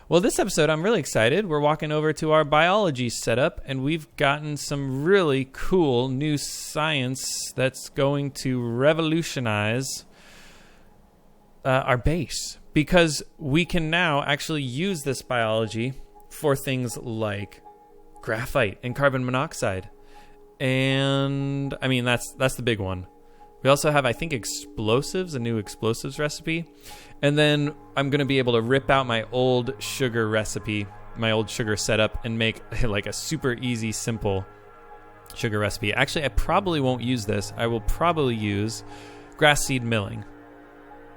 Well, this episode, I'm really excited. We're walking over to our biology setup, and we've gotten some really cool new science that's going to revolutionize our base. Because we can now actually use this biology for things like graphite and carbon monoxide. And, I mean, that's the big one. We also have, I think, explosives, a new explosives recipe. And then I'm going to be able to rip out my old sugar recipe, my old sugar setup, and make like a super easy, simple sugar recipe. Actually, I probably won't use this. I will probably use grass seed milling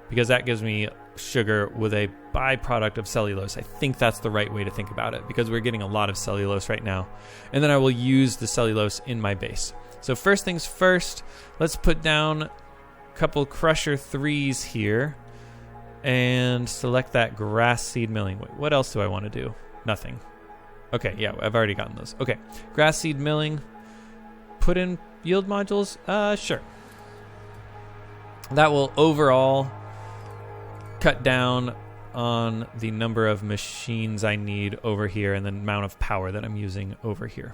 because that gives me sugar with a byproduct of cellulose. I think that's the right way to think about it because we're getting a lot of cellulose right now. And then I will use the cellulose in my base. So first things first, let's put down a couple crusher 3s here and select that grass seed milling. Wait, what else do I want to do? Nothing. Okay, yeah, I've already gotten those. Okay, grass seed milling. Put in yield modules? Sure. That will overall cut down on the number of machines I need over here and the amount of power that I'm using over here.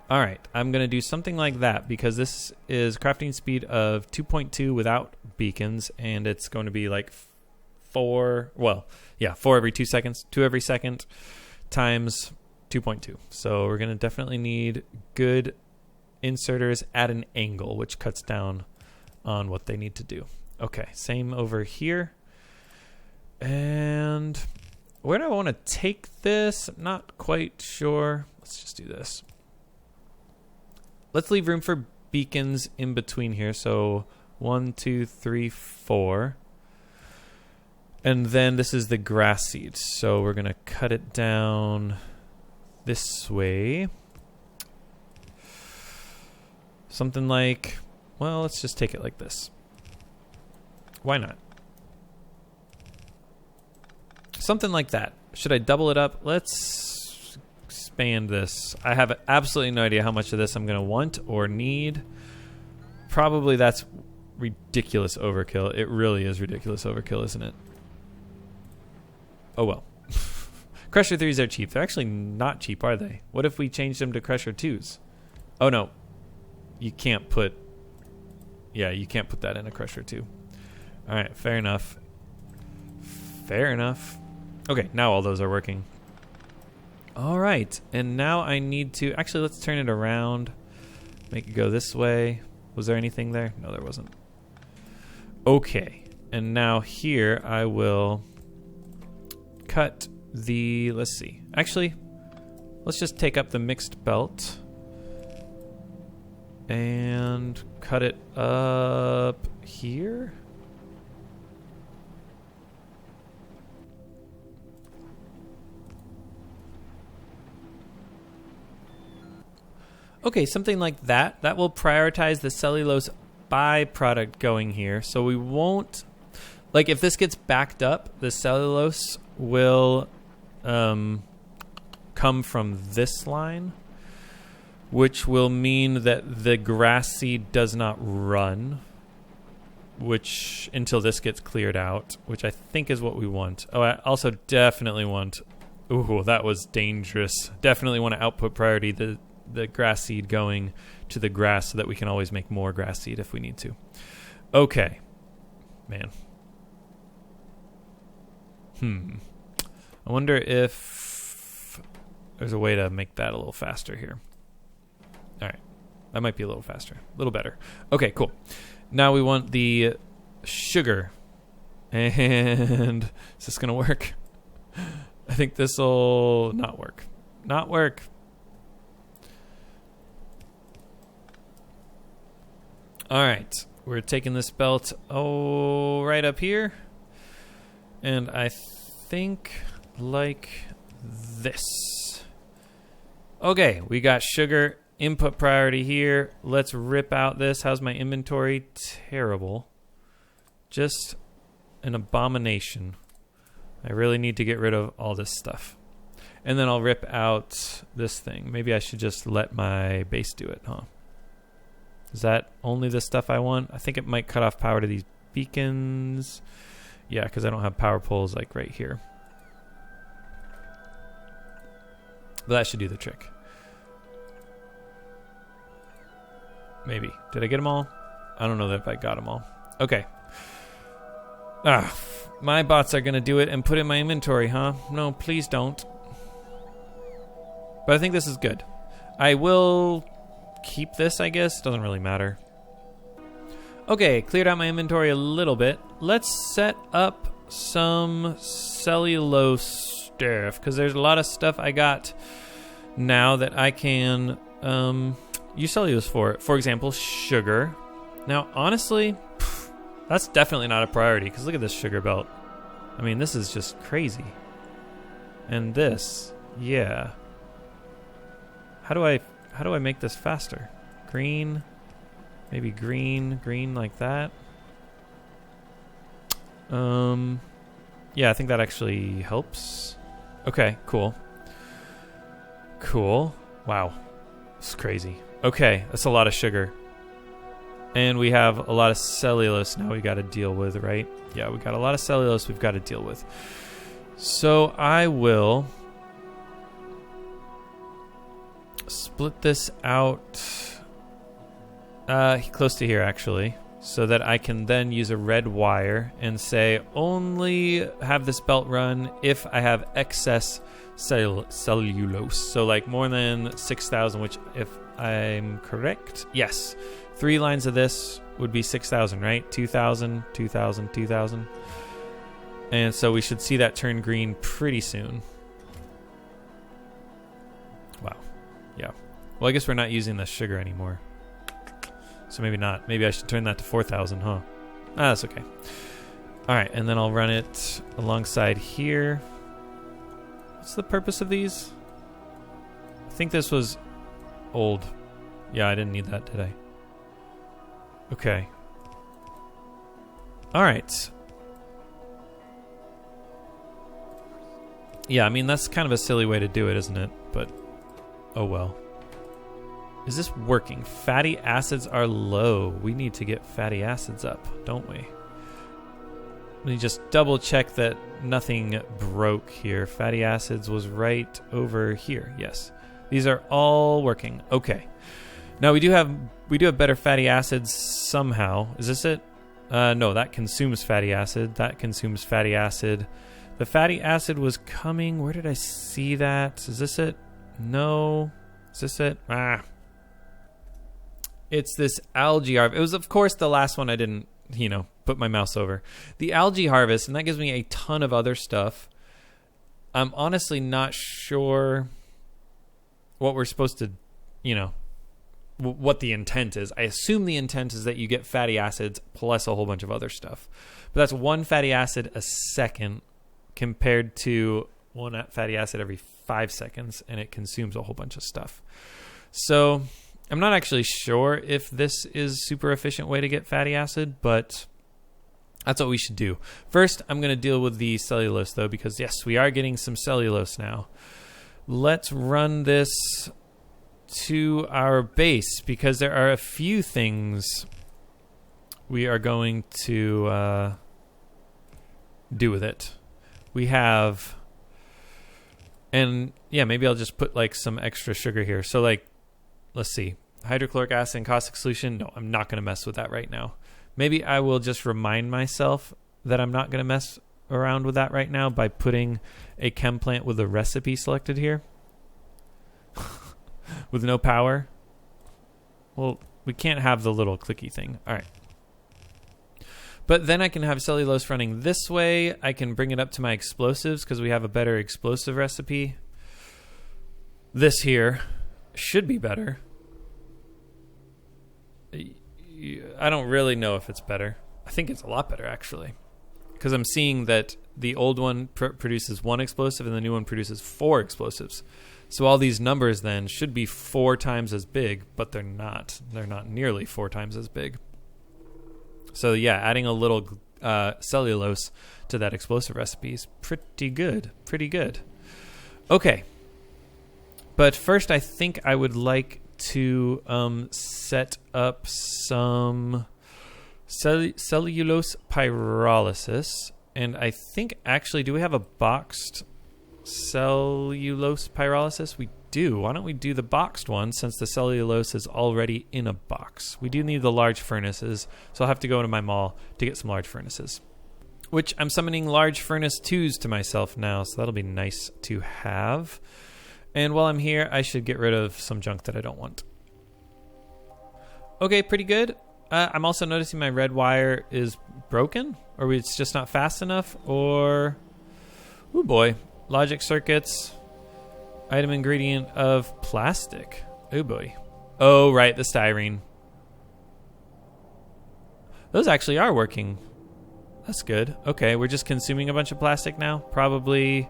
All right, I'm going to do something like that because this is crafting speed of 2.2 without beacons, and it's going to be like 4 every 2 seconds, 2 every second times 2.2. So we're going to definitely need good inserters at an angle, which cuts down on what they need to do. Okay, same over here. And where do I want to take this? I'm not quite sure. Let's just do this. Let's leave room for beacons in between here. So 1, 2, 3, 4. And then this is the grass seed. So we're going to cut it down this way. Something like, well, let's just take it like this. Why not? Something like that. Should I double it up? Let's expand this. I have absolutely no idea how much of this I'm going to want or need. Probably that's ridiculous overkill. It really is ridiculous overkill, isn't it? Oh well. Crusher 3s are cheap. They're actually not cheap, are they? What if we changed them to Crusher 2s? Oh no. You can't put... Yeah, you can't put that in a Crusher 2. Alright, fair enough. Fair enough. Okay, now all those are working. Alright, and now I need to... Actually, let's turn it around. Make it go this way. Was there anything there? No, there wasn't. Okay, and now here I will cut the... Let's see. Actually, let's just take up the mixed belt and cut it up here. Okay, something like that. That will prioritize the cellulose byproduct going here. So we won't... Like, if this gets backed up, the cellulose will come from this line, which will mean that the grass seed does not run, which until this gets cleared out, which I think is what we want. Oh, I also definitely want... Ooh, that was dangerous. Definitely want to output priority the grass seed going to the grass so that we can always make more grass seed if we need to. Okay. Man. I wonder if there's a way to make that a little faster here. All right. That might be a little faster. A little better. Okay, cool. Now we want the sugar. And is this going to work? I think this will not work. Not work. All right, we're taking this belt right up here, and I think like this. Okay, we got sugar input priority here. Let's rip out this. How's my inventory? Terrible. Just an abomination. I really need to get rid of all this stuff. And then I'll rip out this thing. Maybe I should just let my base do it, huh? Is that only the stuff I want? I think it might cut off power to these beacons. Yeah, because I don't have power poles like right here. But that should do the trick. Maybe. Did I get them all? I don't know that if I got them all. Okay. My bots are going to do it and put it in my inventory, huh? No, please don't. But I think this is good. I will keep this, I guess. Doesn't really matter. Okay, cleared out my inventory a little bit. Let's set up some cellulose stuff, because there's a lot of stuff I got now that I can use cellulose for. For example, sugar. Now, honestly, that's definitely not a priority, because look at this sugar belt. I mean, this is just crazy. And this, yeah. How do I make this faster? Green, maybe green like that. Yeah, I think that actually helps. Okay, cool. Cool. Wow. It's crazy. Okay, that's a lot of sugar. And we have a lot of cellulose now we got to deal with, right? Yeah, we got a lot of cellulose we've got to deal with. So I will split this out close to here, actually, so that I can then use a red wire and say only have this belt run if I have excess cellulose. So like more than 6,000, which if I'm correct, yes. 3 lines of this would be 6,000, right? 2,000, 2,000, 2,000. And so we should see that turn green pretty soon. Wow. Yeah. Well, I guess we're not using the sugar anymore. So maybe not. Maybe I should turn that to 4,000, huh? That's okay. All right, and then I'll run it alongside here. What's the purpose of these? I think this was old. Yeah, I didn't need that, did I? Okay. All right. Yeah, I mean, that's kind of a silly way to do it, isn't it? But, oh well. Is this working? Fatty acids are low. We need to get fatty acids up, don't we? Let me just double check that nothing broke here. Fatty acids was right over here. Yes. These are all working. Okay. Now we do have better fatty acids somehow. Is this it? No, that consumes fatty acid. That consumes fatty acid. The fatty acid was coming. Where did I see that? Is this it? No. Is this it? It's this Algae Harvest. It was, of course, the last one I didn't, put my mouse over. The Algae Harvest, and that gives me a ton of other stuff. I'm honestly not sure what we're supposed to, what the intent is. I assume the intent is that you get fatty acids plus a whole bunch of other stuff. But that's 1 fatty acid a second compared to 1 fatty acid every 5 seconds, and it consumes a whole bunch of stuff. So I'm not actually sure if this is super efficient way to get fatty acid, but that's what we should do. First, I'm going to deal with the cellulose, though, because, yes, we are getting some cellulose now. Let's run this to our base, because there are a few things we are going to do with it. We have, and yeah, maybe I'll just put like some extra sugar here. So like, let's see, hydrochloric acid and caustic solution. No, I'm not going to mess with that right now. Maybe I will just remind myself that I'm not going to mess around with that right now by putting a chem plant with a recipe selected here. With no power. Well, we can't have the little clicky thing. All right. But then I can have cellulose running this way. I can bring it up to my explosives because we have a better explosive recipe. This here should be better. I don't really know if it's better. I think it's a lot better, actually. Because I'm seeing that the old one produces 1 explosive and the new one produces 4 explosives. So all these numbers then should be 4 times as big, but they're not. They're not nearly 4 times as big. So yeah, adding a little cellulose to that explosive recipe is pretty good. Pretty good. Okay. But first, I think I would like to set up some cellulose pyrolysis. And I think, actually, do we have a boxed cellulose pyrolysis? We do. Why don't we do the boxed one since the cellulose is already in a box? We do need the large furnaces, so I'll have to go to my mall to get some large furnaces. Which I'm summoning large furnace 2s to myself now, so that'll be nice to have. And while I'm here, I should get rid of some junk that I don't want. Okay, pretty good. I'm also noticing my red wire is broken, or it's just not fast enough, or... Oh boy. Logic circuits. Item ingredient of plastic. Oh boy. Oh, right, the styrene. Those actually are working. That's good. Okay, we're just consuming a bunch of plastic now. Probably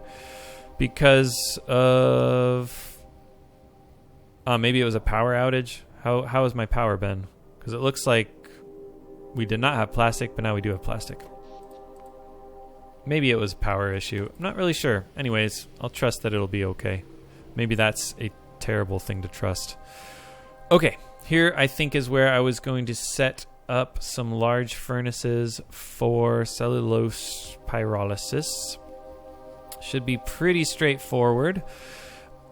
because of... maybe it was a power outage. How has my power been? Because it looks like we did not have plastic, but now we do have plastic. Maybe it was a power issue. I'm not really sure. Anyways, I'll trust that it'll be okay. Maybe that's a terrible thing to trust. Okay, here I think is where I was going to set up some large furnaces for cellulose pyrolysis. Should be pretty straightforward.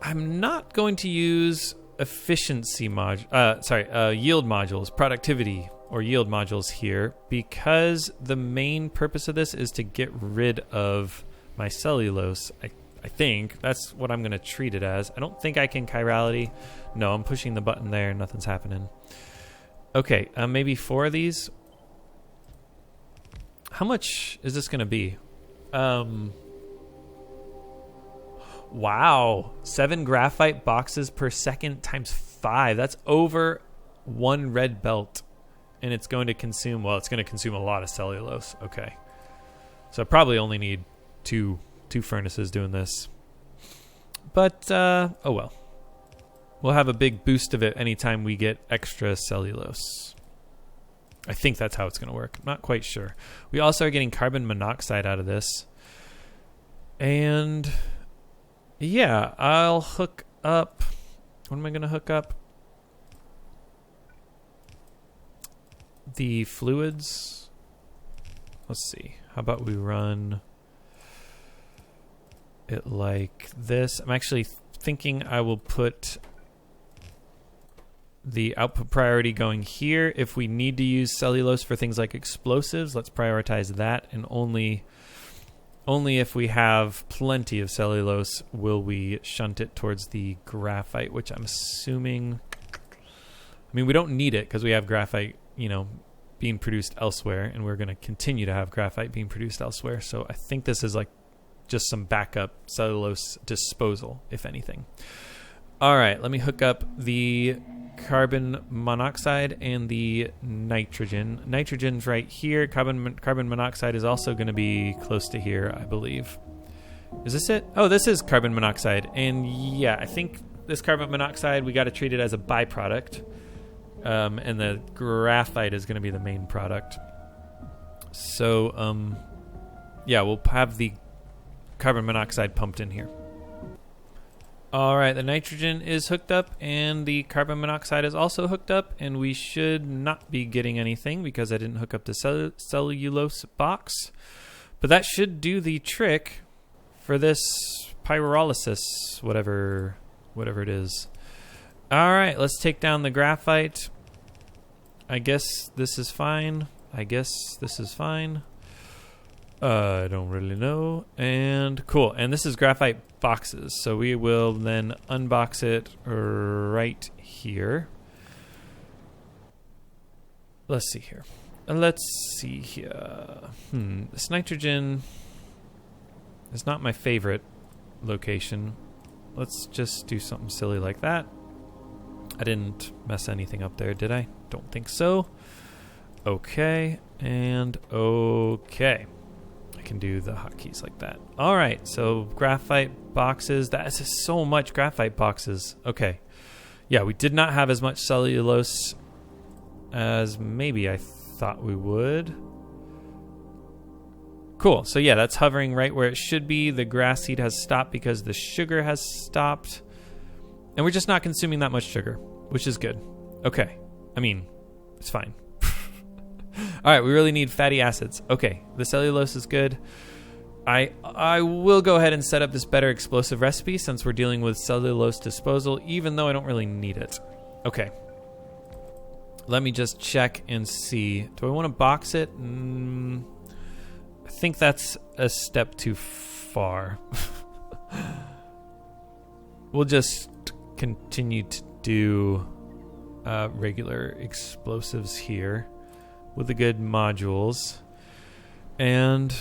I'm not going to use efficiency yield modules, productivity or yield modules here, because the main purpose of this is to get rid of my cellulose. I think that's what I'm going to treat it as. I don't think I can chirality. No, I'm pushing the button there. Nothing's happening. Okay, maybe 4 of these. How much is this going to be? Wow. 7 graphite boxes per second times 5. That's over 1 red belt. And it's going to consume, well, it's going to consume a lot of cellulose. Okay. So I probably only need two furnaces doing this. But, oh well. We'll have a big boost of it anytime we get extra cellulose. I think that's how it's going to work. I'm not quite sure. We also are getting carbon monoxide out of this. And, yeah, I'll hook up... What am I going to hook up? The fluids. Let's see. How about we run it like this? I'm actually thinking I will put the output priority going here. If we need to use cellulose for things like explosives, let's prioritize that, and only if we have plenty of cellulose will we shunt it towards the graphite, which I'm assuming... I mean, we don't need it because we have graphite, being produced elsewhere, and we're going to continue to have graphite being produced elsewhere. So I think this is like just some backup cellulose disposal, if anything. All right, let me hook up the carbon monoxide and the nitrogen. Nitrogen's right here. Carbon monoxide is also going to be close to here, I believe. Is this it? Oh, this is carbon monoxide. And yeah, I think this carbon monoxide, we got to treat it as a byproduct. And the graphite is going to be the main product. So, yeah, we'll have the carbon monoxide pumped in here. All right, the nitrogen is hooked up, and the carbon monoxide is also hooked up, and we should not be getting anything because I didn't hook up the cellulose box. But that should do the trick for this pyrolysis, whatever it is. All right, let's take down the graphite. I guess this is fine. I don't really know. And cool. And this is graphite boxes. So we will then unbox it right here. Let's see here. This nitrogen is not my favorite location. Let's just do something silly like that. I didn't mess anything up there, did I? Don't think so. Okay, and okay. I can do the hotkeys like that. All right, so graphite boxes. That is so much graphite boxes. Okay. Yeah, we did not have as much cellulose as maybe I thought we would. Cool. So yeah, that's hovering right where it should be. The grass seed has stopped because the sugar has stopped. And we're just not consuming that much sugar, which is good. Okay. I mean, it's fine. All right, we really need fatty acids. Okay, the cellulose is good. I will go ahead and set up this better explosive recipe since we're dealing with cellulose disposal, even though I don't really need it. Okay. Let me just check and see. Do I want to box it? I think that's a step too far. We'll just continue to do regular explosives here with the good modules. And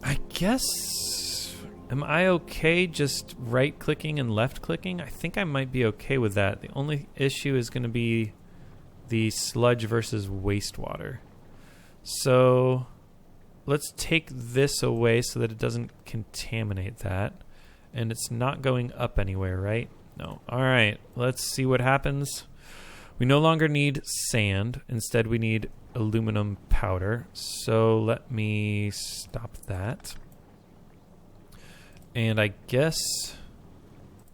I guess, am I okay just right-clicking and left-clicking? I think I might be okay with that. The only issue is going to be the sludge versus wastewater. So let's take this away so that it doesn't contaminate that. And it's not going up anywhere, right? No. All right, let's see what happens. We no longer need sand. Instead, we need aluminum powder. So let me stop that. And I guess,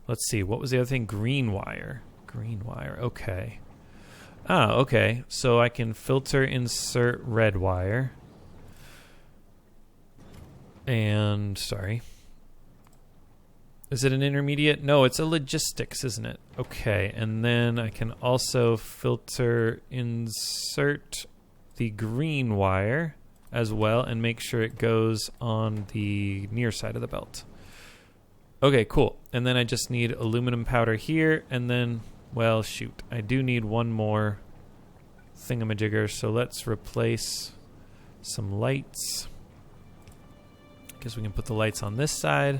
let's see, what was the other thing? Green wire. Green wire, okay. Ah, okay. So I can filter, insert red wire. And, sorry. Is it an intermediate? No, it's a logistics, isn't it? Okay, and then I can also filter, insert the green wire as well and make sure it goes on the near side of the belt. Okay, cool. And then I just need aluminum powder here, and then, well, shoot, I do need one more thingamajigger, so let's replace some lights. Guess we can put the lights on this side.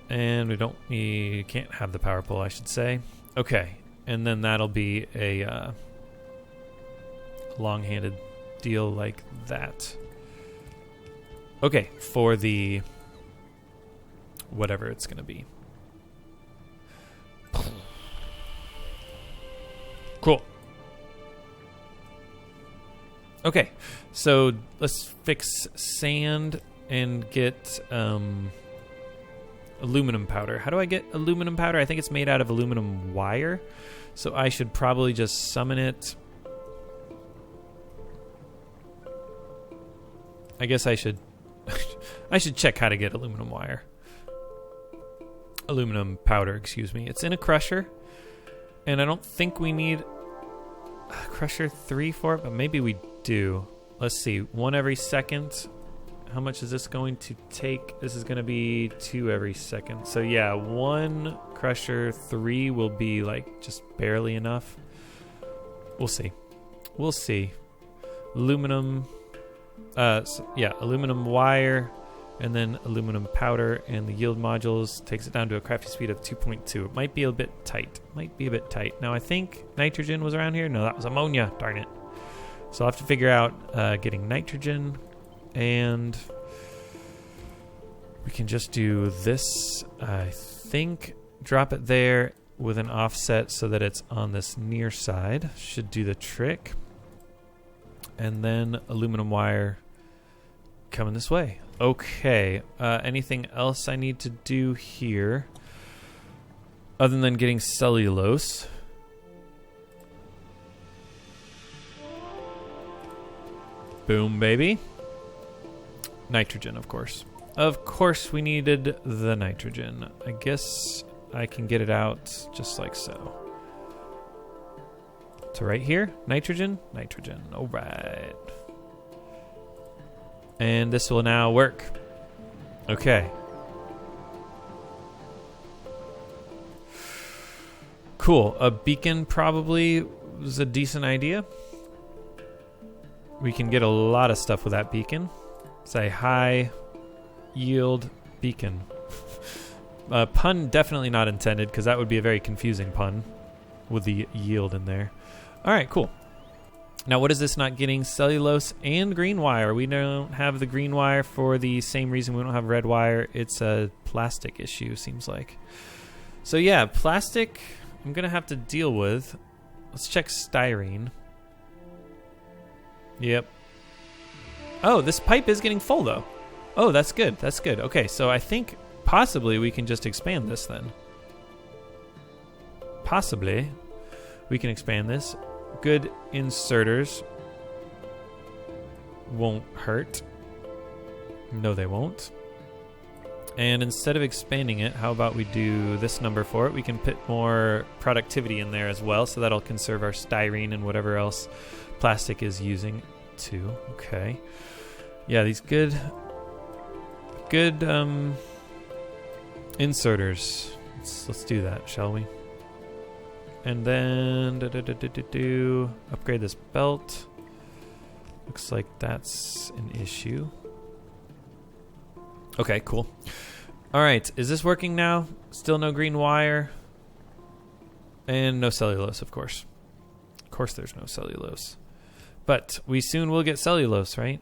And we can't have the power pole, I should say. Okay, and then that'll be a long-handed deal like that. Okay, for the whatever it's going to be. Cool. Okay, so let's fix sand and get aluminum powder. How do I get aluminum powder? I think it's made out of aluminum wire, so I should probably just summon it. I guess I should I should check how to get aluminum wire. Aluminum powder, excuse me. It's in a crusher, and I don't think we need a crusher 3 for it, but maybe we do. Let's see, 1 every second. How much is this going to take? This is going to be 2 every second. So yeah, 1 crusher 3 will be like just barely enough. We'll see. We'll see. Aluminum, aluminum wire, and then aluminum powder, and the yield modules takes it down to a crafting speed of 2.2. It might be a bit tight. Now I think nitrogen was around here. No, that was ammonia. Darn it. So I'll have to figure out getting nitrogen. And we can just do this, I think, drop it there with an offset so that it's on this near side. Should do the trick. And then aluminum wire coming this way. Okay, anything else I need to do here other than getting cellulose? Boom, baby. Nitrogen, of course. Of course we needed the nitrogen. I guess I can get it out just like so. To right here, nitrogen. All right. And this will now work. Okay. Cool. A beacon probably was a decent idea. We can get a lot of stuff with that beacon. Say high yield beacon. Pun definitely not intended, because that would be a very confusing pun with the yield in there. All right, cool. Now, what is this not getting? Cellulose and green wire. We don't have the green wire for the same reason we don't have red wire. It's a plastic issue, seems like. So yeah, plastic I'm going to have to deal with. Let's check styrene. Yep. Oh, this pipe is getting full, though. Oh, that's good. That's good. Okay, so I think possibly we can just expand this then. Possibly we can expand this. Good inserters. Won't hurt. No, they won't. And instead of expanding it, how about we do this number for it? We can put more productivity in there as well, so that'll conserve our styrene and whatever else plastic is using too. Okay. Yeah, these good inserters. Let's do that, shall we? And then upgrade this belt. Looks like that's an issue. Okay, cool. All right, is this working now? Still no green wire. And no cellulose, of course. Of course there's no cellulose. But we soon will get cellulose, right?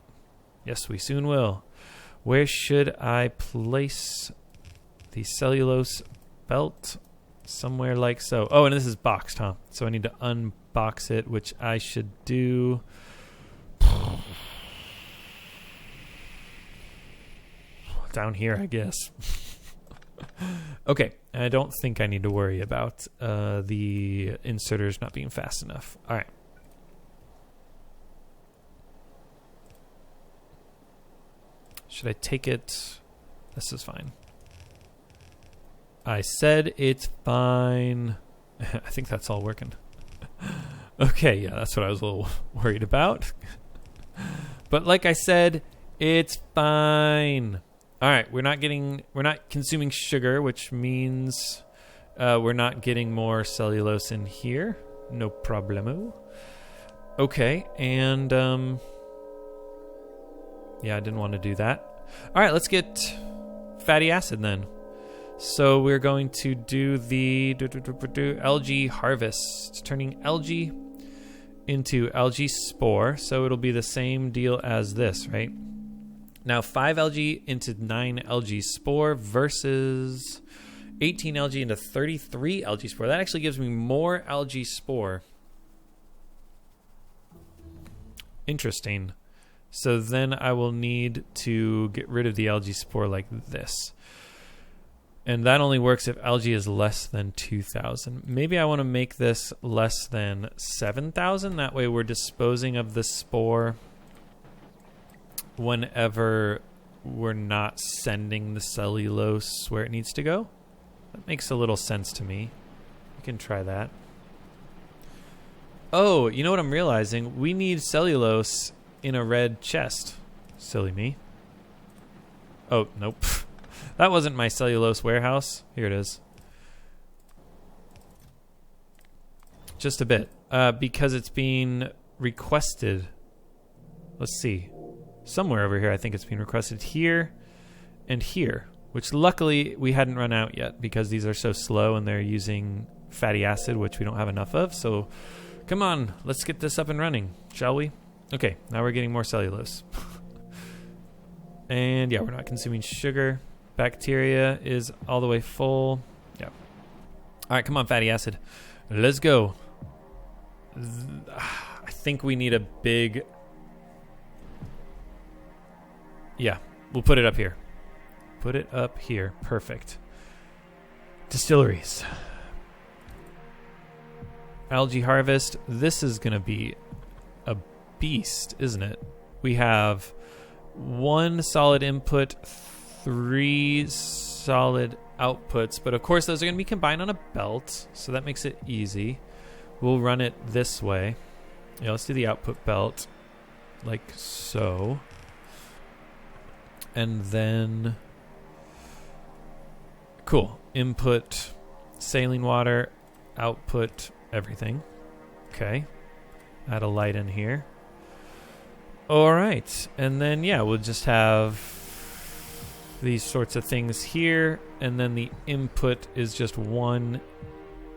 Yes, we soon will. Where should I place the cellulose belt? Somewhere like so. Oh, and this is boxed, huh? So I need to unbox it, which I should do. Down here, I guess. Okay, I don't think I need to worry about the inserters not being fast enough. All right. Should I take it? This is fine. I said it's fine. I think that's all working. Okay, yeah, that's what I was a little worried about. But like I said, it's fine. All right, we're not consuming sugar, which means we're not getting more cellulose in here. No problemo. Okay, and yeah, I didn't want to do that. All right, let's get fatty acid then. So we're going to do the Algae Harvest, turning algae into algae spore. So it'll be the same deal as this, right? Now 5 algae into 9 algae spore versus 18 algae into 33 algae spore. That actually gives me more algae spore. Interesting. So then I will need to get rid of the algae spore like this. And that only works if algae is less than 2,000. Maybe I want to make this less than 7,000. That way we're disposing of the spore whenever we're not sending the cellulose where it needs to go. That makes a little sense to me. We can try that. Oh, you know what I'm realizing? We need cellulose in a red chest. Silly me. Oh, nope. That wasn't my cellulose warehouse. Here it is. Just a bit. Because it's being requested. Let's see. Somewhere over here, I think it's being requested here and here, which luckily we hadn't run out yet because these are so slow and they're using fatty acid, which we don't have enough of. So come on, let's get this up and running, shall we? Okay, now we're getting more cellulose. And yeah, we're not consuming sugar. Bacteria is all the way full. Yeah. All right, come on, fatty acid. Let's go. I think we need a big... Yeah, we'll put it up here. Put it up here. Perfect. Distilleries. Algae Harvest. This is going to be a beast, isn't it? We have 1 solid input, 3 solid outputs, but of course those are going to be combined on a belt, so that makes it easy. We'll run it this way. Yeah, let's do the output belt like so. And then, cool, input saline water, output everything. Okay, add a light in here. All right, and then yeah, we'll just have these sorts of things here, and then the input is just 1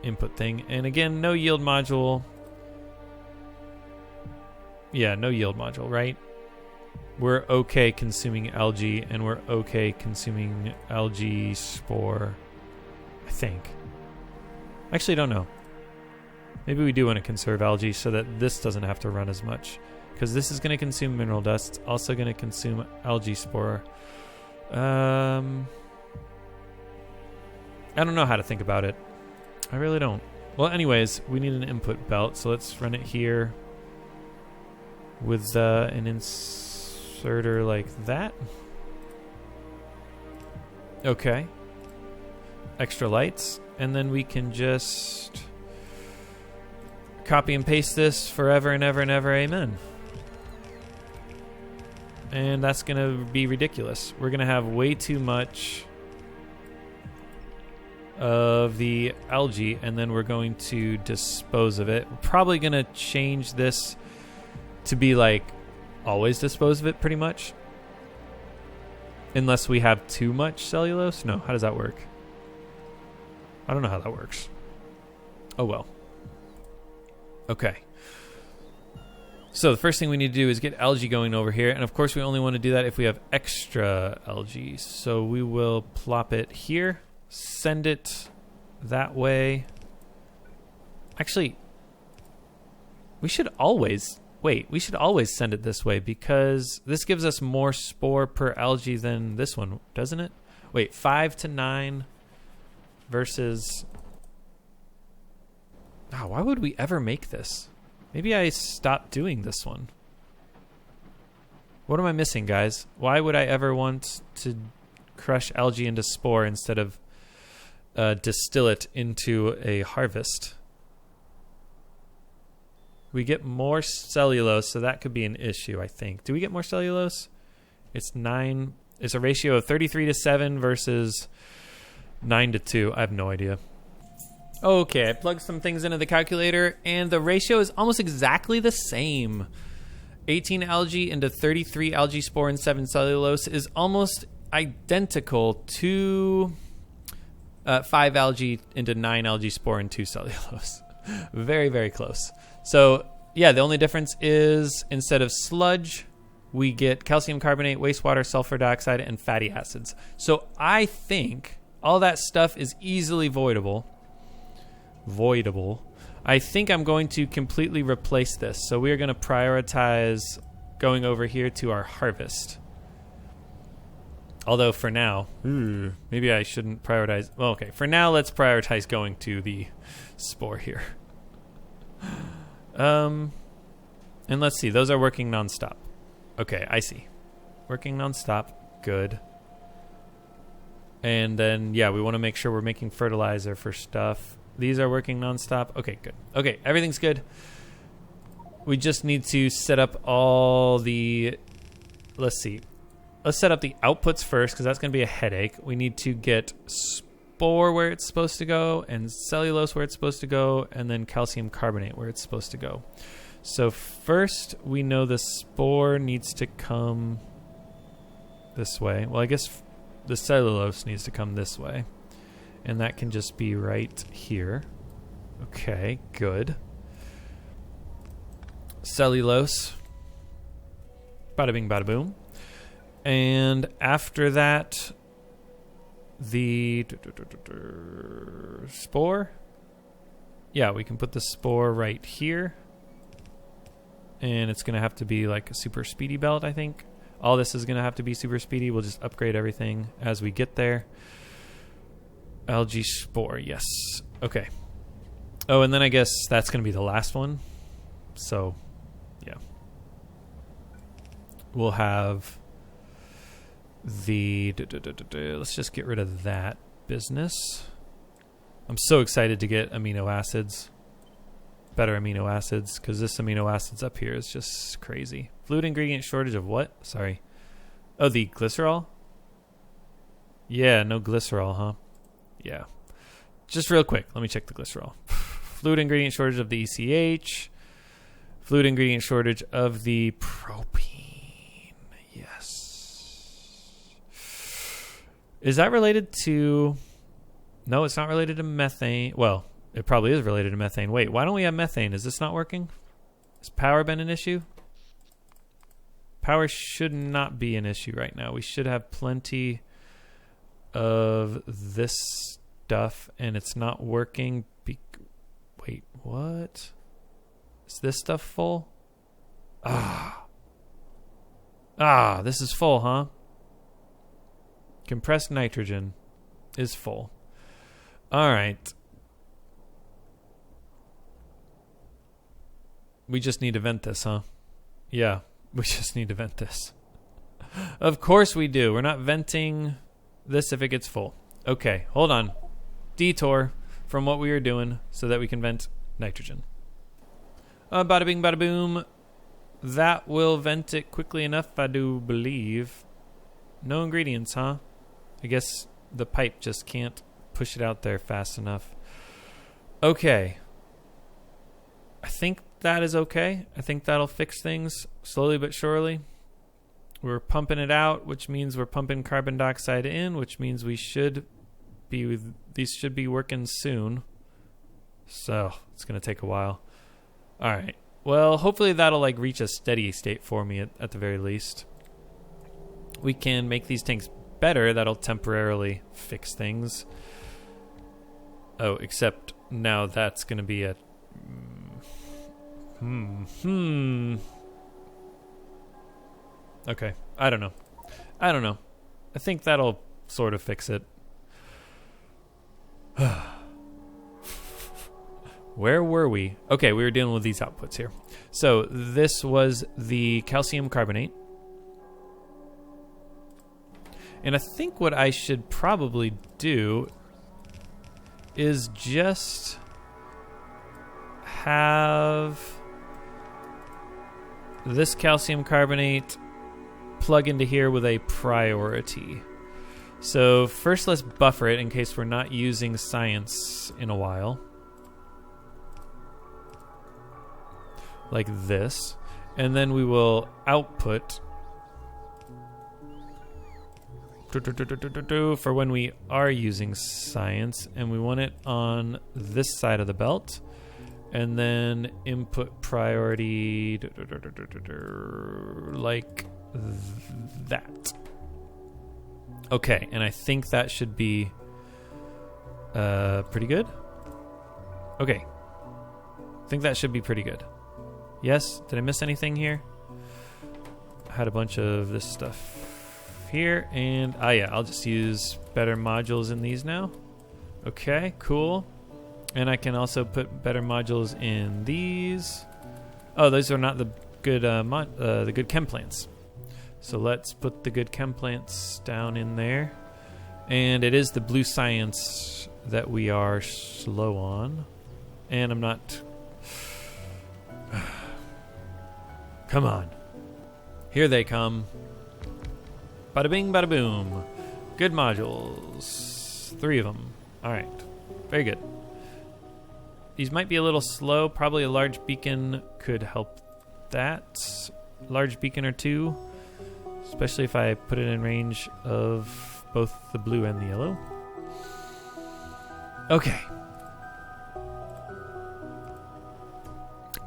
input thing. And again, no yield module. Yeah, no yield module, right? We're okay consuming algae, and we're okay consuming algae spore, I think. Actually, I don't know. Maybe we do want to conserve algae so that this doesn't have to run as much, because this is going to consume mineral dust. It's also going to consume algae spore. I don't know how to think about it. I really don't. Well, anyways, we need an input belt, so let's run it here with an inserter like that. Okay. Extra lights. And then we can just copy and paste this forever and ever and ever. Amen. And that's going to be ridiculous. We're going to have way too much of the algae, and then we're going to dispose of it. We're probably going to change this to be like always dispose of it pretty much. Unless we have too much cellulose. No, how does that work? I don't know how that works. Oh well. Okay. So the first thing we need to do is get algae going over here. And of course we only want to do that if we have extra algae. So we will plop it here. Send it that way. Actually, we should always send it this way because this gives us more spore per algae than this one, doesn't it? Wait, 5 to 9 versus... Oh, why would we ever make this? Maybe I stopped doing this one. What am I missing, guys? Why would I ever want to crush algae into spore instead of distill it into a harvest? We get more cellulose, so that could be an issue, I think. Do we get more cellulose? It's 9. It's a ratio of 33 to 7 versus 9 to 2. I have no idea. Okay, I plugged some things into the calculator, and the ratio is almost exactly the same. 18 algae into 33 algae spore and 7 cellulose is almost identical to 5 algae into 9 algae spore and 2 cellulose. Very, very close. So, yeah, the only difference is instead of sludge, we get calcium carbonate, wastewater, sulfur dioxide, and fatty acids. So I think all that stuff is easily voidable. I think I'm going to completely replace this. So we're going to prioritize going over here to our harvest. Although for now, maybe I shouldn't prioritize. Well, okay, for now, let's prioritize going to the spore here. And let's see, those are working nonstop. Okay, I see. Working nonstop, good. And then, yeah, we want to make sure we're making fertilizer for stuff. These are working nonstop. Okay, good. Okay, everything's good. We just need to set up all the... Let's see. Let's set up the outputs first, because that's going to be a headache. We need to get spore where it's supposed to go, and cellulose where it's supposed to go, and then calcium carbonate where it's supposed to go. So first, we know the spore needs to come this way. Well, I guess the cellulose needs to come this way. And that can just be right here. Okay, good. Cellulose. Bada bing, bada boom. And after that, the spore. Yeah, we can put the spore right here. And it's going to have to be like a super speedy belt, I think. All this is going to have to be super speedy. We'll just upgrade everything as we get there. Algae spore, yes. Okay. Oh, and then I guess that's going to be the last one. So, yeah. We'll have the... Let's just get rid of that business. I'm so excited to get amino acids. Better amino acids, because this amino acids up here is just crazy. Fluid ingredient shortage of what? Sorry. Oh, the glycerol? Yeah, no glycerol, huh? Yeah. Just real quick, let me check the glycerol. Fluid ingredient shortage of the ECH. Fluid ingredient shortage of the propene. Yes. Is that related to... No, it's not related to methane. Well, it probably is related to methane. Wait, why don't we have methane? Is this not working? Has power been an issue? Power should not be an issue right now. We should have plenty of this stuff, and it's not working. Wait, what? Is this stuff full? This is full, huh? Compressed nitrogen is full. All right. We just need to vent this, huh? Yeah, we just need to vent this. Of course we do. We're not venting this if it gets full. Okay, hold on. Detour from what we were doing so that we can vent nitrogen. Bada bing, bada boom. That will vent it quickly enough, I do believe. No ingredients, huh? I guess the pipe just can't push it out there fast enough. Okay. I think that is okay. I think that'll fix things slowly but surely. We're pumping it out, which means we're pumping carbon dioxide in, which means these should be working soon. So it's going to take a while. All right. Well, hopefully that'll like reach a steady state for me at the very least. We can make these tanks better. That'll temporarily fix things. Oh, except now that's going to be a... Okay, I don't know. I think that'll sort of fix it. Where were we? Okay, we were dealing with these outputs here. So this was the calcium carbonate. And I think what I should probably do is just have this calcium carbonate plug into here with a priority. So first let's buffer it in case we're not using science in a while. Like this. And then we will output for when we are using science, and we want it on this side of the belt. And then input priority like that. Okay, and I think that should be pretty good. Okay. I think that should be pretty good. Yes? Did I miss anything here? I had a bunch of this stuff here, and yeah, I'll just use better modules in these now. Okay, cool. And I can also put better modules in these. Oh, those are not the good the good chem plants. So let's put the good chem plants down in there. And it is the blue science that we are slow on. And I'm not... Come on. Here they come. Bada bing, bada boom. Good modules. 3 of them. All right. Very good. These might be a little slow. Probably a large beacon could help that. Large beacon or 2. Especially if I put it in range of both the blue and the yellow. Okay.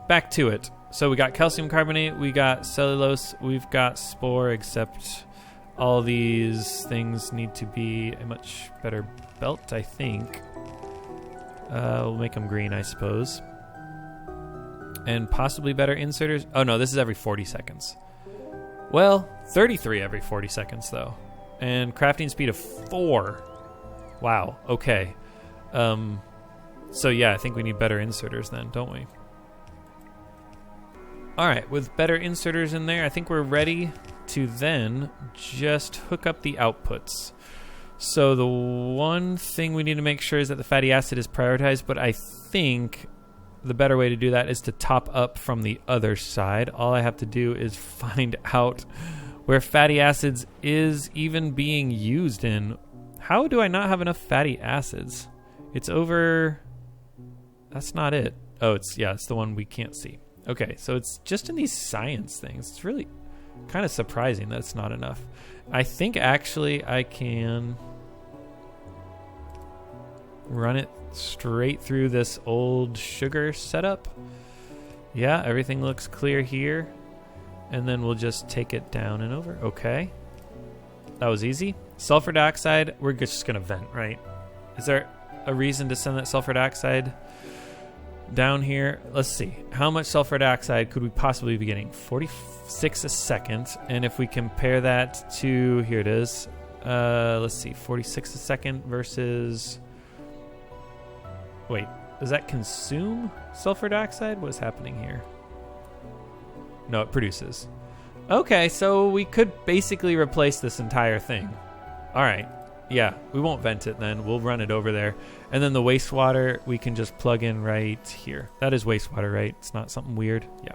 Back to it. So we got calcium carbonate, we got cellulose, we've got spore, except all these things need to be a much better belt, I think. We'll make them green, I suppose. And possibly better inserters. Oh no, this is every 40 seconds. Well, 33 every 40 seconds though. And crafting speed of 4. Wow, okay. So yeah, I think we need better inserters then, don't we? Alright, with better inserters in there, I think we're ready to then just hook up the outputs. So the one thing we need to make sure is that the fatty acid is prioritized, but I think the better way to do that is to top up from the other side. All I have to do is find out where fatty acids is even being used in. How do I not have enough fatty acids? It's over... That's not it. Oh, it's the one we can't see. Okay, so it's just in these science things. It's really kind of surprising that it's not enough. I think actually I can run it straight through this old sugar setup. Yeah, everything looks clear here. And then we'll just take it down and over. Okay. That was easy. Sulfur dioxide, we're just going to vent, right? Is there a reason to send that sulfur dioxide down here? Let's see. How much sulfur dioxide could we possibly be getting? 46 a second. And if we compare that to, here it is. Let's see, 46 a second versus... Wait, does that consume sulfur dioxide? What is happening here? No, it produces. Okay, so we could basically replace this entire thing. All right. Yeah, we won't vent it then. We'll run it over there. And then the wastewater, we can just plug in right here. That is wastewater, right? It's not something weird. Yeah.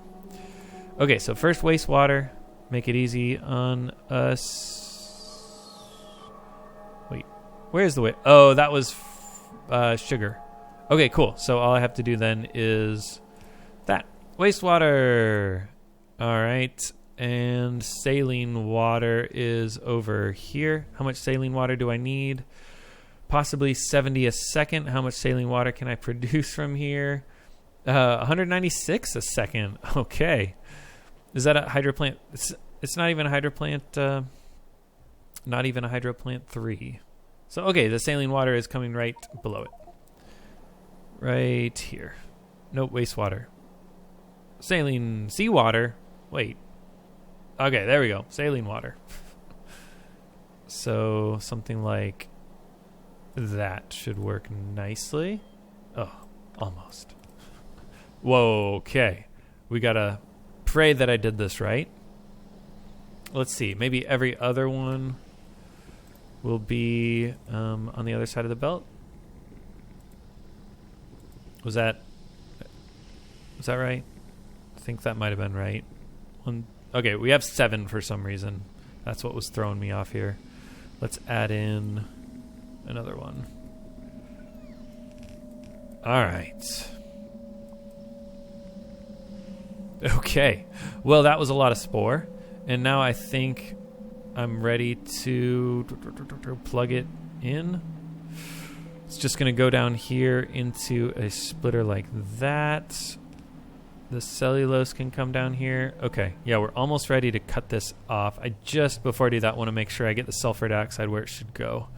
Okay, so first wastewater. Make it easy on us. Wait, where's the way? Oh, that was sugar. Okay, cool. So all I have to do then is that. Wastewater. All right. And saline water is over here. How much saline water do I need? Possibly 70 a second. How much saline water can I produce from here? 196 a second. Okay. Is that a hydroplant? It's not even a hydroplant. Not even a hydroplant 3. So, okay, the saline water is coming right below it. Right here. Nope, wastewater. Saline seawater. Wait. Okay, there we go. Saline water. So something like that should work nicely. Oh, almost. Whoa, okay. We gotta pray that I did this right. Let's see. Maybe every other one will be on the other side of the belt. Was that right? I think that might have been right. Okay, we have 7 for some reason. That's what was throwing me off here. Let's add in another one. All right. Okay. Well, that was a lot of spore. And now I think I'm ready to plug it in. It's just going to go down here into a splitter like that. The cellulose can come down here. Okay, yeah, we're almost ready to cut this off. I just, before I do that, want to make sure I get the sulfur dioxide where it should go.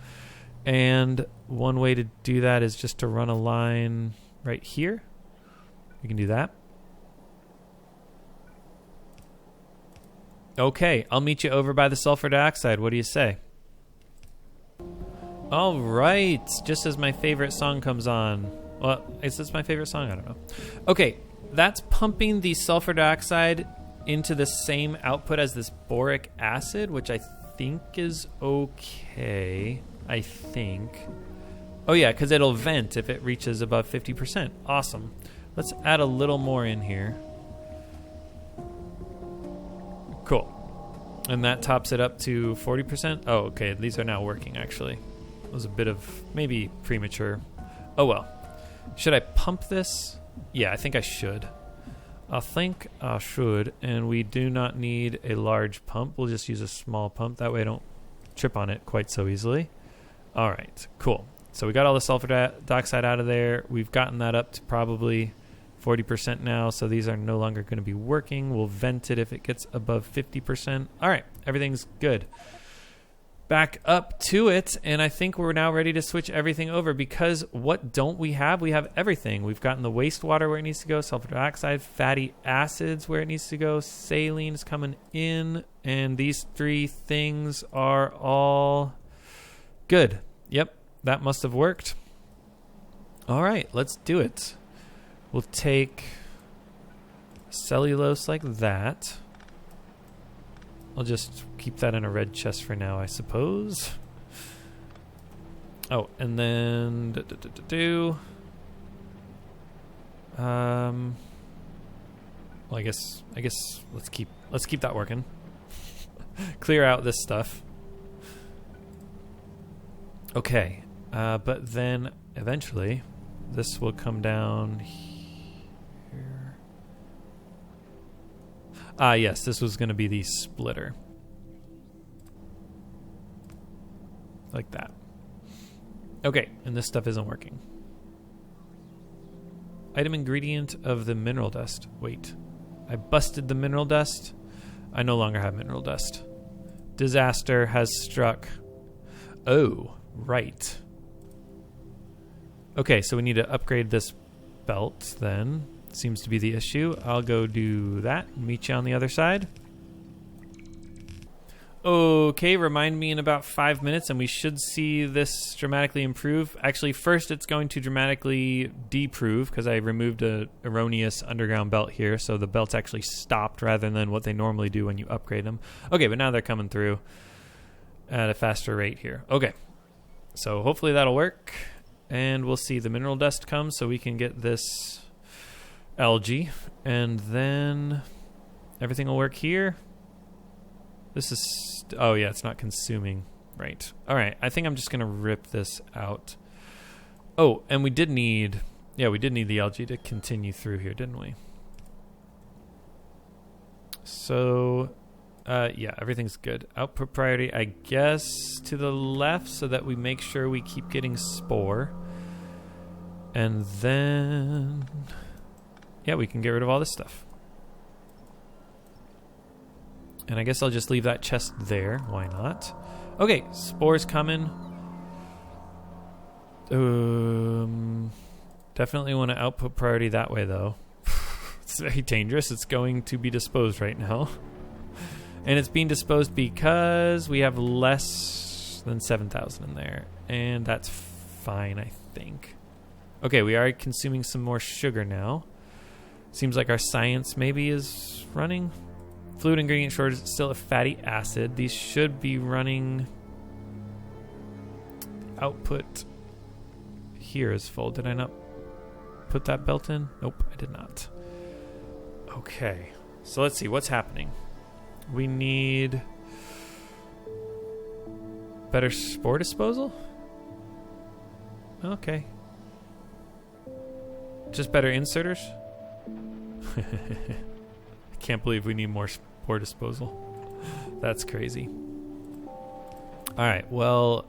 And one way to do that is just to run a line right here. We can do that. Okay, I'll meet you over by the sulfur dioxide. What do you say? All right, just as my favorite song comes on. Well, is this my favorite song? I don't know. Okay. That's pumping the sulfur dioxide into the same output as this boric acid, which I think is okay. I think. Oh, yeah, because it'll vent if it reaches above 50%. Awesome. Let's add a little more in here. Cool. And that tops it up to 40%. Oh, okay. These are now working, actually. It was a bit of maybe premature. Oh, well. Should I pump this? Yeah, I think I should. And we do not need a large pump. We'll just use a small pump. That way I don't trip on it quite so easily. All right, cool. So we got all the sulfur dioxide out of there. We've gotten that up to probably 40% now, so these are no longer going to be working. We'll vent it if it gets above 50%. All right, everything's good. Back up to it, and I think we're now ready to switch everything over, because what don't we have? We have everything. We've gotten the wastewater where it needs to go, sulfur dioxide, fatty acids where it needs to go, saline is coming in, and these 3 things are all good. Yep, that must have worked. All right, let's do it. We'll take cellulose like that. I'll just keep that in a red chest for now, I suppose. Oh, and then well, I guess let's keep that working. Clear out this stuff. Okay, but then eventually this will come down here. Ah, yes, this was going to be the splitter. Like that. Okay, and this stuff isn't working. Item ingredient of the mineral dust. Wait, I busted the mineral dust? I no longer have mineral dust. Disaster has struck. Oh, right. Okay, so we need to upgrade this belt then. Seems to be the issue. I'll go do that. Meet you on the other side. Okay, remind me in about 5 minutes and we should see this dramatically improve. Actually, first it's going to dramatically deprove because I removed a erroneous underground belt here, so the belt's actually stopped rather than what they normally do when you upgrade them. Okay, but now they're coming through at a faster rate here. Okay. So hopefully that'll work. And we'll see the mineral dust come so we can get this algae. And then everything will work here. This is... oh, yeah, it's not consuming. Right. All right. I think I'm just going to rip this out. Oh, and we did need... yeah, we did need the algae to continue through here, didn't we? So, yeah, everything's good. Output priority, I guess, to the left so that we make sure we keep getting spore. And then... yeah, we can get rid of all this stuff. And I guess I'll just leave that chest there. Why not? Okay, spores coming. Definitely want to output priority that way, though. It's very dangerous. It's going to be disposed right now. And it's being disposed because we have less than 7,000 in there. And that's fine, I think. Okay, we are consuming some more sugar now. Seems like our science maybe is running. Fluid ingredient shortage is still a fatty acid. These should be running... output here is full. Did I not put that belt in? Nope, I did not. Okay, so let's see what's happening. We need better spore disposal? Okay. Just better inserters? I can't believe we need more spore disposal. That's crazy. Alright, well...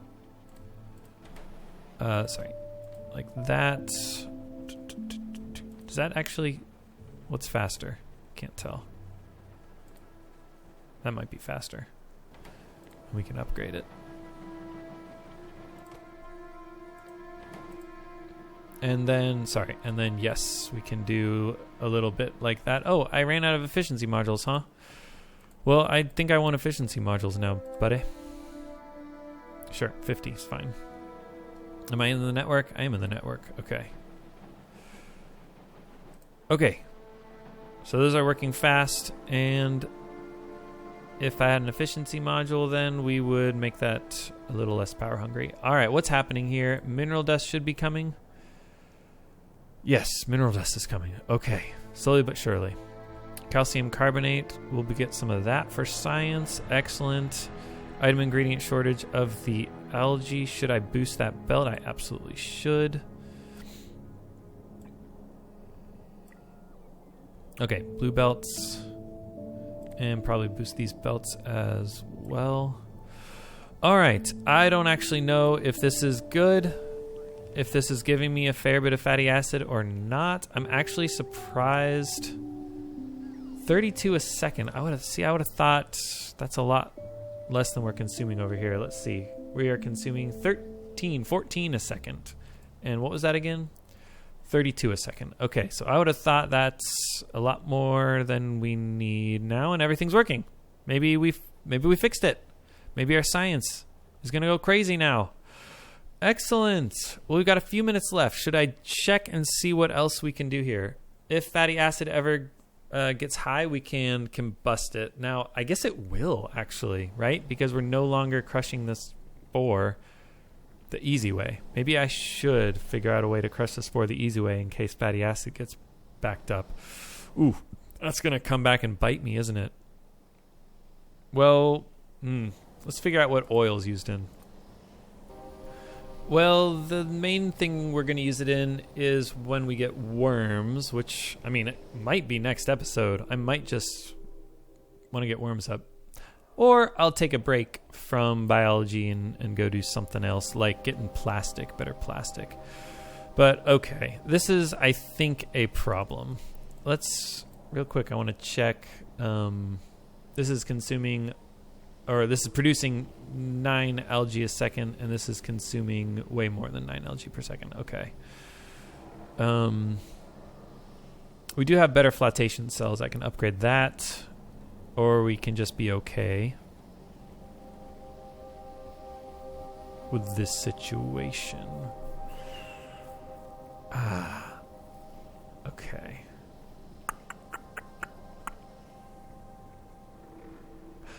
sorry. Like that. Does that actually... what's faster? Can't tell. That might be faster. We can upgrade it. And then, sorry, and then yes, we can do a little bit like that. Oh, I ran out of efficiency modules, huh? Well, I think I want efficiency modules now, buddy. Sure, 50 is fine. Am I in the network? I am in the network. Okay. Okay. So those are working fast, and if I had an efficiency module, then we would make that a little less power hungry. All right, what's happening here? Mineral dust should be coming. Yes, mineral dust is coming. Okay, slowly but surely. Calcium carbonate, we'll get some of that for science. Excellent. Item ingredient shortage of the algae. Should I boost that belt? I absolutely should. Okay, blue belts. And probably boost these belts as well. All right, I don't actually know if this is good, if this is giving me a fair bit of fatty acid or not. I'm actually surprised. 32 a second. I would have thought that's a lot less than we're consuming over here. Let's see. We are consuming 14 a second. And what was that again? 32 a second. Okay, so I would have thought that's a lot more than we need now, and everything's working. Maybe we fixed it. Maybe our science is going to go crazy now. Excellent. Well, we've got a few minutes left. Should I check and see what else we can do here? If fatty acid ever gets high, we can combust it. Now, I guess it will, actually, right? Because we're no longer crushing this spore the easy way. Maybe I should figure out a way to crush the spore the easy way in case fatty acid gets backed up. Ooh, that's going to come back and bite me, isn't it? Well, let's figure out what oil is used in. Well, the main thing we're going to use it in is when we get worms, which, I mean, it might be next episode. I might just want to get worms up. Or I'll take a break from biology and go do something else, like getting better plastic. But, okay, this is, I think, a problem. Let's, real quick, I want to check. This is consuming... or this is producing 9 algae a second, and this is consuming way more than 9 algae per second. Okay. We do have better flotation cells. I can upgrade that, or we can just be okay with this situation. Okay.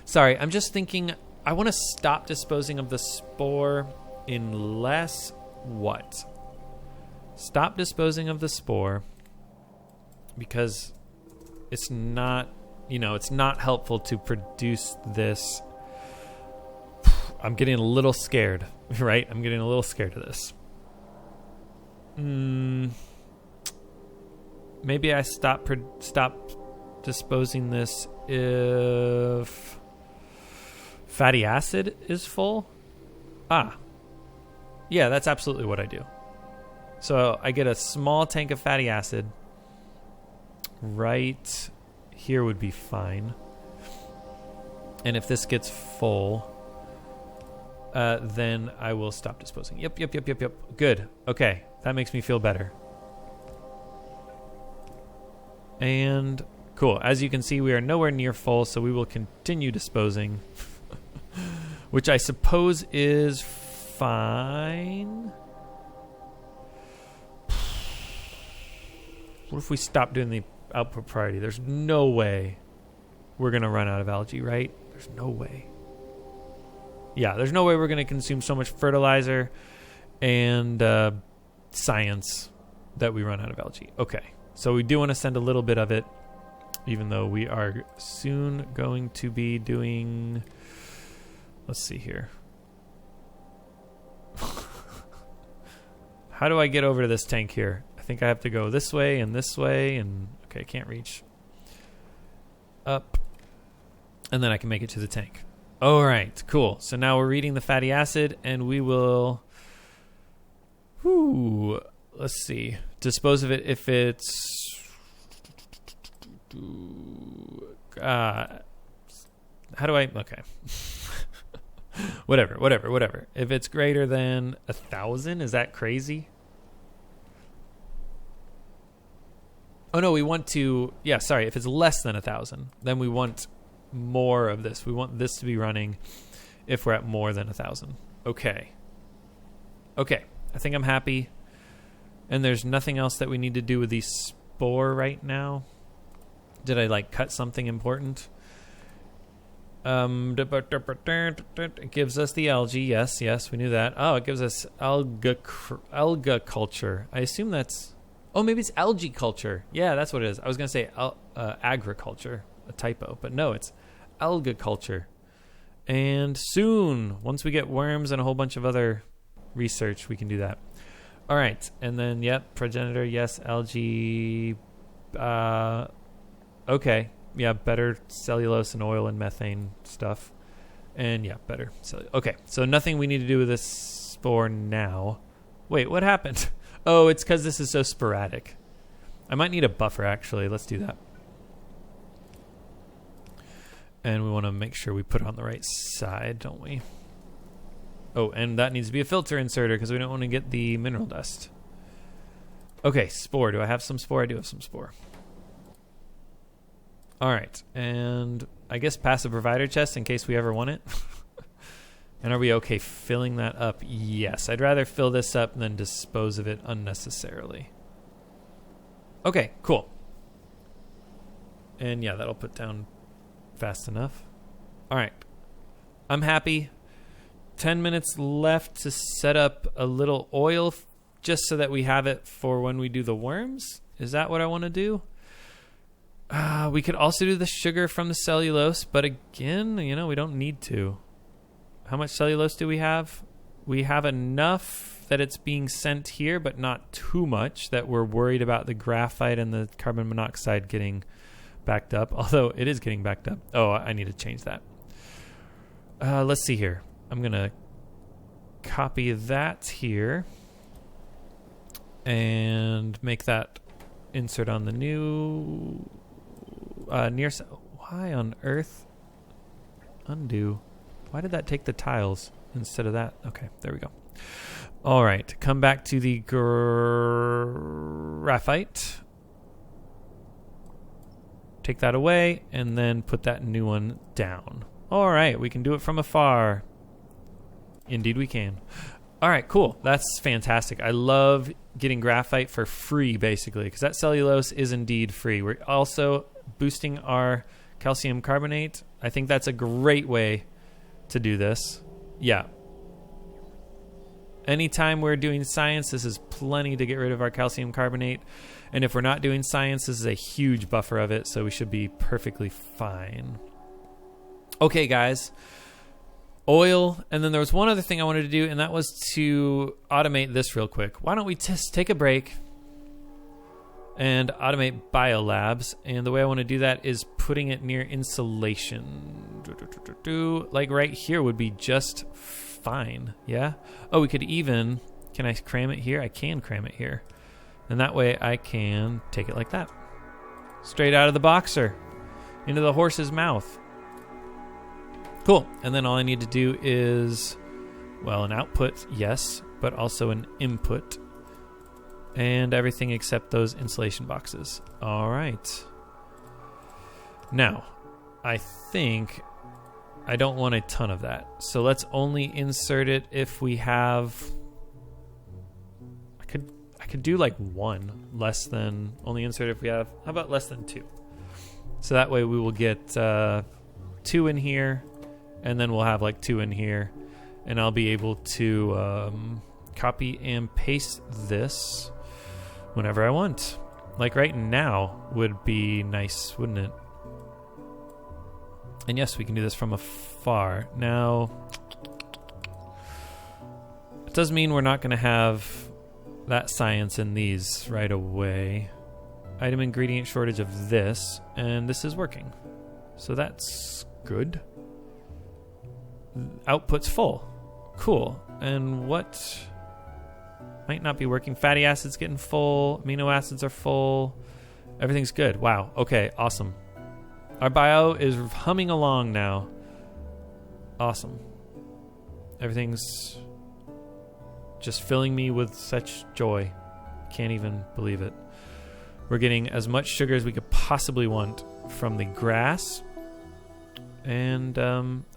Sorry, I'm just thinking I want to stop disposing of the spore unless what? Stop disposing of the spore because it's not, it's not helpful to produce this. I'm getting a little scared, right? I'm getting a little scared of this. Maybe I stop disposing this if fatty acid is full. Yeah, that's absolutely what I do. So I get a small tank of fatty acid. Right here would be fine. And if this gets full, then I will stop disposing. Yep. Good. Okay, that makes me feel better. And cool. As you can see, we are nowhere near full, so we will continue disposing, which I suppose is fine. What if we stop doing the output priority? There's no way we're going to run out of algae, right? There's no way. Yeah, there's no way we're going to consume so much fertilizer and science that we run out of algae. Okay, so we do want to send a little bit of it, even though we are soon going to be doing... Let's see here. How do I get over to this tank here? I think I have to go this way, and okay, I can't reach. Up. And then I can make it to the tank. All right, cool. So now we're reading the fatty acid, and we will... let's see. Dispose of it if it's... how do I... Okay. Whatever. If it's greater than 1,000, is that crazy? Oh, no, we want to... Yeah, sorry. If it's less than 1,000, then we want more of this. We want this to be running if we're at more than 1,000. Okay. I think I'm happy. And there's nothing else that we need to do with the spore right now. Did I, cut something important? It gives us the algae. Yes, we knew that. Oh, it gives us alga culture. I assume that's... Oh, maybe it's algae culture. Yeah, that's what it is. I was going to say agriculture, a typo. But no, it's alga culture. And soon, once we get worms and a whole bunch of other research, we can do that. All right. And then, yep, progenitor, yes, algae. Okay. Yeah, better cellulose and oil and methane stuff. And yeah, better cellulose. Okay, so nothing we need to do with this spore now. Wait, what happened? Oh, it's because this is so sporadic. I might need a buffer, actually. Let's do that. And we want to make sure we put it on the right side, don't we? Oh, and that needs to be a filter inserter because we don't want to get the mineral dust. Okay, spore. Do I have some spore? I do have some spore. All right, and I guess pass a provider chest in case we ever want it. And are we okay filling that up? Yes, I'd rather fill this up than dispose of it unnecessarily. Okay, cool. And yeah, that'll put down fast enough. All right, I'm happy. 10 minutes left to set up a little oil just so that we have it for when we do the worms. Is that what I want to do? We could also do the sugar from the cellulose, but again, we don't need to. How much cellulose do we have? We have enough that it's being sent here, but not too much that we're worried about the graphite and the carbon monoxide getting backed up, although it is getting backed up. Oh, I need to change that. Let's see here. I'm going to copy that here and make that insert on the new... near... Why on earth? Undo. Why did that take the tiles instead of that? Okay, there we go. All right, come back to the graphite. Take that away, and then put that new one down. All right, we can do it from afar. Indeed we can. All right, cool. That's fantastic. I love getting graphite for free, basically, because that cellulose is indeed free. We're also boosting our calcium carbonate. I think that's a great way to do this. Yeah. Anytime we're doing science, this is plenty to get rid of our calcium carbonate. And if we're not doing science, this is a huge buffer of it, so we should be perfectly fine. Okay, guys. Oil, and then there was one other thing I wanted to do, and that was to automate this real quick. Why don't we just take a break and automate biolabs? And the way I want to do that is putting it near insulation. Like right here would be just fine, yeah? Oh, we could even, can I cram it here? I can cram it here. And that way I can take it like that. Straight out of the boxer, into the horse's mouth. Cool. And then all I need to do is, well, an output, yes, but also an input. And everything except those insulation boxes. All right. Now, I think I don't want a ton of that. So let's only insert it if we have, I could do like one, less than, only insert if we have, how about less than 2? So that way we will get 2 in here, and then we'll have like 2 in here, and I'll be able to copy and paste this whenever I want. Like right now would be nice, wouldn't it? And yes, we can do this from afar. Now, it does mean we're not going to have that science in these right away. Item ingredient shortage of this, and this is working. So that's good. Output's full. Cool. And what might not be working? Fatty acids getting full. Amino acids are full. Everything's good. Wow. Okay, awesome. Our bio is humming along now. Awesome. Everything's just filling me with such joy. Can't even believe it. We're getting as much sugar as we could possibly want from the grass. And,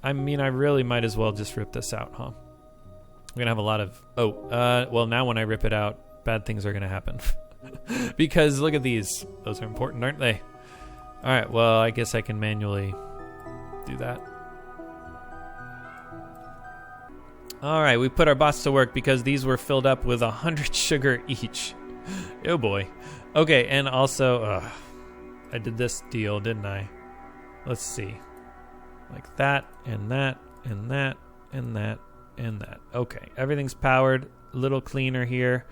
I mean, I really might as well just rip this out, huh? We're going to have a lot of... well, now when I rip it out, bad things are going to happen. Because look at these. Those are important, aren't they? All right, well, I guess I can manually do that. All right, we put our bots to work because these were filled up with 100 sugar each. Oh, boy. Okay, and also, I did this deal, didn't I? Let's see. Like that, and that, and that, and that, and that. Okay, everything's powered. A little cleaner here.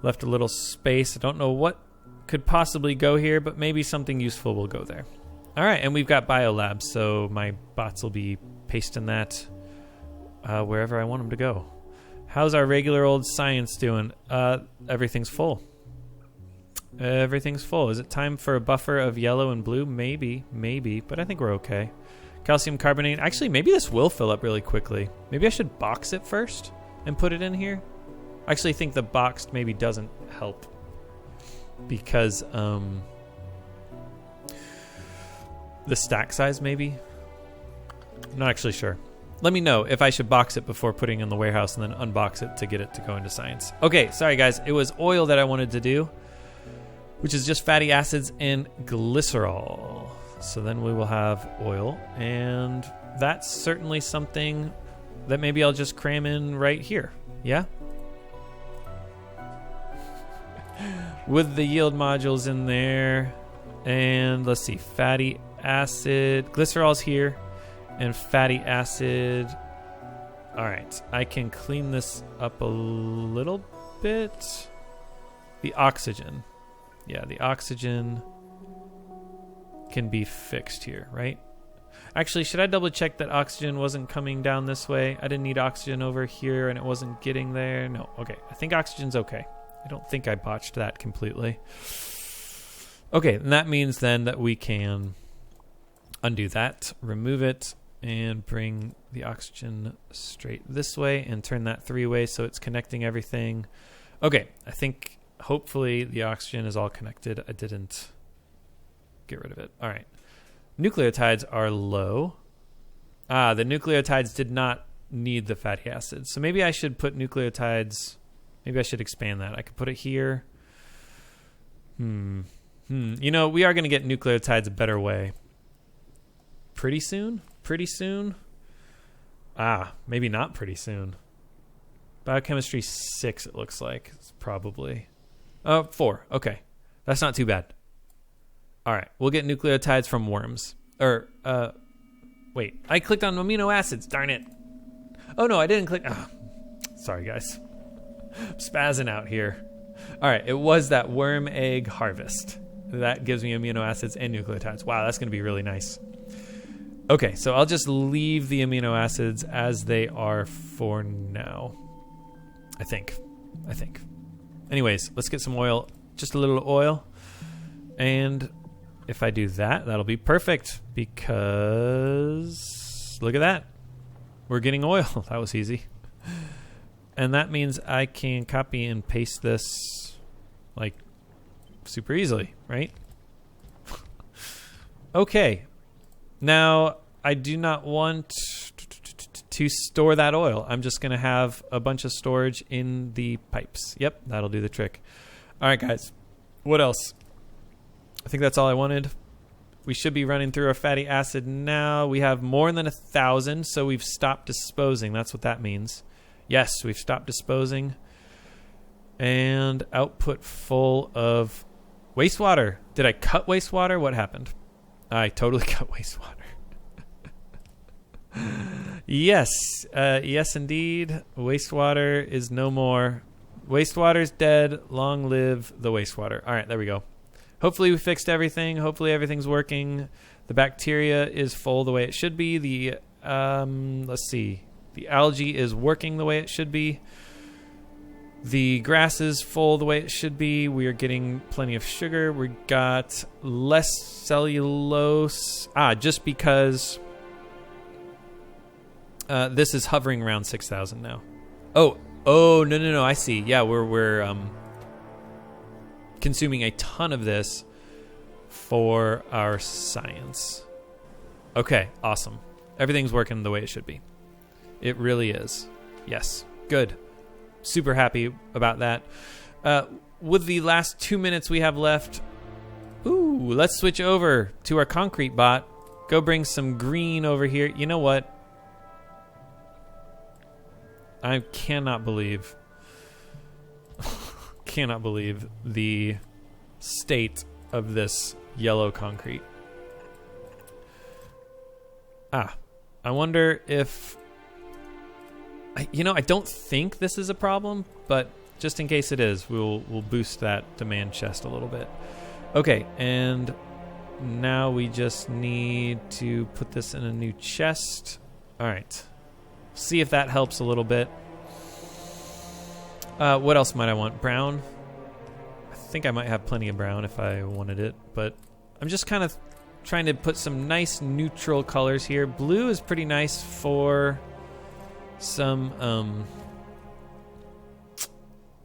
Left a little space. I don't know what could possibly go here, but maybe something useful will go there. All right, and we've got biolabs, so my bots will be pasting that wherever I want them to go. How's our regular old science doing? Everything's full. Everything's full. Is it time for a buffer of yellow and blue? Maybe, but I think we're okay. Calcium carbonate. Actually, maybe this will fill up really quickly. Maybe I should box it first and put it in here. I actually think the boxed maybe doesn't help because the stack size maybe. I'm not actually sure. Let me know if I should box it before putting it in the warehouse and then unbox it to get it to go into science. Okay, sorry guys. It was oil that I wanted to do, which is just fatty acids and glycerol. So then we will have oil, and that's certainly something that maybe I'll just cram in right here. Yeah? With the yield modules in there. And let's see, fatty acid. Glycerol's here. And fatty acid. All right, I can clean this up a little bit. The oxygen. Yeah, the oxygen can be fixed here, right? Actually, should I double check that oxygen wasn't coming down this way? I didn't need oxygen over here and it wasn't getting there. No, okay. I think oxygen's okay. I don't think I botched that completely. Okay, and that means then that we can undo that, remove it, and bring the oxygen straight this way and turn that 3-way so it's connecting everything. Okay, I think hopefully the oxygen is all connected. I didn't get rid of it. All right. Nucleotides are low. The nucleotides did not need the fatty acids. So maybe I should put nucleotides... Maybe I should expand that. I could put it here. You know, we are going to get nucleotides a better way. Pretty soon? Maybe not pretty soon. Biochemistry 6, it looks like. It's probably. 4. Okay. That's not too bad. All right. We'll get nucleotides from worms. Or, wait. I clicked on amino acids. Darn it. Oh, no, I didn't click. Oh, sorry, guys. I'm spazzing out here. All right. It was that worm egg harvest. That gives me amino acids and nucleotides. Wow, that's going to be really nice. Okay, so I'll just leave the amino acids as they are for now. I think. Anyways, let's get some oil. Just a little oil. And if I do that, that'll be perfect. Because look at that. We're getting oil. That was easy. And that means I can copy and paste this like super easily, right? Okay. Now, I do not want to store that oil. I'm just going to have a bunch of storage in the pipes. Yep, that'll do the trick. All right, guys. What else? I think that's all I wanted. We should be running through our fatty acid now. We have more than 1,000, so we've stopped disposing. That's what that means. Yes, we've stopped disposing. And output full of wastewater. Did I cut wastewater? What happened? I totally cut wastewater. Yes. Yes, indeed. Wastewater is no more. Wastewater's dead. Long live the wastewater. All right, there we go. Hopefully we fixed everything. Hopefully everything's working. The bacteria is full the way it should be. The let's see. The algae is working the way it should be. The grass is full the way it should be. We are getting plenty of sugar. We got less cellulose. Just because this is hovering around 6,000 now. Oh, no. I see. Yeah, we're consuming a ton of this for our science. Okay, awesome. Everything's working the way it should be. It really is. Yes, good. Super happy about that. With the last 2 minutes we have left, let's switch over to our concrete bot. Go bring some green over here. You know what? I cannot believe the state of this yellow concrete. I wonder if... I don't think this is a problem, but just in case it is, we'll boost that demand chest a little bit. Okay, and now we just need to put this in a new chest. All right. See if that helps a little bit. What else might I want? Brown? I think I might have plenty of brown if I wanted it, but I'm just kind of trying to put some nice neutral colors here. Blue is pretty nice for some,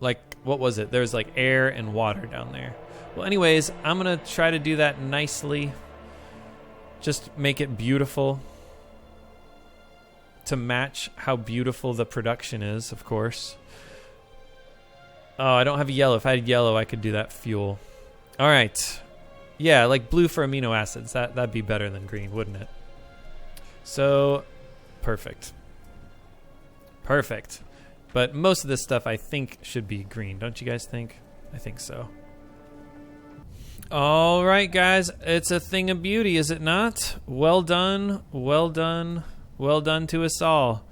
like, what was it? There's like air and water down there. Well, anyways, I'm going to try to do that nicely. Just make it beautiful. To match how beautiful the production is, of course. Oh, I don't have yellow. If I had yellow, I could do that fuel. All right. Yeah, like blue for amino acids. That'd be better than green, wouldn't it? So, perfect. Perfect. But most of this stuff, I think, should be green. Don't you guys think? I think so. All right, guys. It's a thing of beauty, is it not? Well done. Well done. Well done to us all.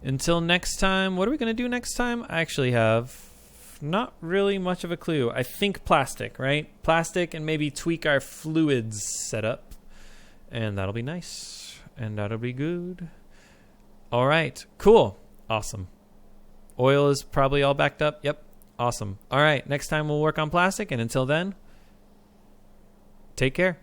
Until next time, what are we going to do next time? I actually have not really much of a clue. I think plastic, right? Plastic, and maybe tweak our fluids setup. And that'll be nice. And that'll be good. All right. Cool. Awesome. Oil is probably all backed up. Yep. Awesome. All right. Next time we'll work on plastic. And until then, take care.